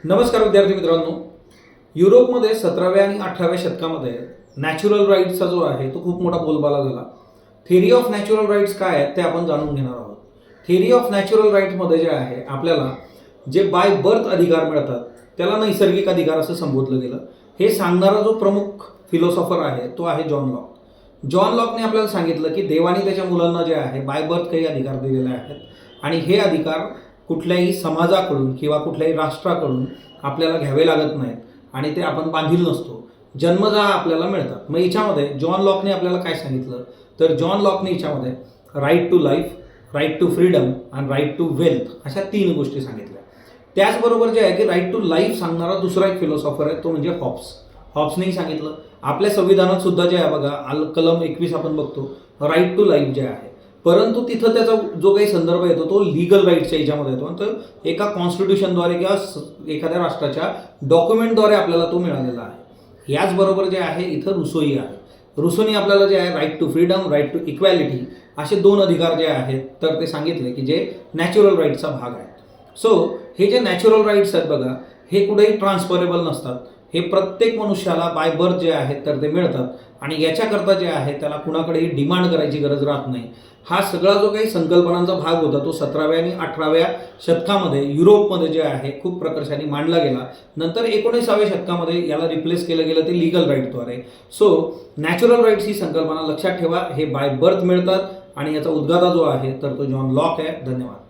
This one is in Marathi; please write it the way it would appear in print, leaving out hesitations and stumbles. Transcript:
नमस्कार विद्यार्थी मित्रांनो, युरोपमध्ये 17व्या आणि 18व्या शतकामध्ये नॅचरल राईट्सचा जो आहे तो खूप मोठा बोलबाला झाला. थिअरी ऑफ नॅचरल राईट्स काय आहेत ते आपण जाणून घेणार आहोत. थिअरी ऑफ नॅचरल राईट्समध्ये जे आहे आपल्याला जे बाय बर्थ अधिकार मिळतात त्याला नैसर्गिक अधिकार असं संबोधलं गेलं. हे सांगणारा जो प्रमुख फिलॉसॉफर आहे तो आहे जॉन लॉक. जॉन लॉकने आपल्याला सांगितलं की देवाने त्याच्या मुलांना जे आहे बाय बर्थ काही अधिकार दिलेले आहेत आणि हे अधिकार कुठल्याही समाजाकडून किंवा कुठल्याही राष्ट्राकडून आपल्याला घ्यावे लागत नाहीत आणि ते आपण बांधील नसतो, जन्मजा आपल्याला मिळतात. मग याच्यामध्ये जॉन लॉकने आपल्याला काय सांगितलं तर जॉन लॉकने याच्यामध्ये right to life, right to freedom आणि राईट टू वेल्थ अशा 3 गोष्टी सांगितल्या. त्याचबरोबर जे आहे की राईट टू लाईफ सांगणारा दुसरा एक फिलॉसॉफर आहे तो म्हणजे हॉब्स. हॉब्सनेही सांगितलं आपल्या संविधानात सुद्धा जे आहे बघा कलम 21 आपण बघतो राईट टू लाईफ जे आहे, परंतु तिथं त्याचा जो काही संदर्भ येतो तो लीगल राईट्सच्या याच्यामध्ये येतो. तर एका कॉन्स्टिट्यूशनद्वारे किंवा एखाद्या राष्ट्राच्या डॉक्युमेंटद्वारे आपल्याला तो मिळालेला आहे. याचबरोबर जे आहे इथं रुसोई आहे. रुसोनी आपल्याला जे आहे right to freedom, right to equality असे 2 अधिकार जे आहेत तर ते सांगितले की जे नॅचरल राईट्सचा भाग आहे. सो हे जे नॅचरल राईट्स आहेत बघा हे कुठेही ट्रान्सफरेबल नसतात. हे प्रत्येक मनुष्याला बाय बर्थ जे आहेत तर ते मिळतात आणि याच्याकरता जे आहे त्याला कुणाकडेही डिमांड करायची गरज राहत नाही. हा सगळा जो काही संकल्पनांचा भाग होता तो 17व्या आणि 18व्या शतकामध्ये युरोपमध्ये जे आहे खूप प्रकर्षाने मांडला गेला. नंतर 19व्या शतकामध्ये याला रिप्लेस केलं गेलं ते लीगल राईटद्वारे. सो नॅचरल राईट्स ही संकल्पना लक्षात ठेवा. हे बाय बर्थ मिळतात आणि याचा उद्गाता जो आहे तर तो जॉन लॉक आहे. धन्यवाद.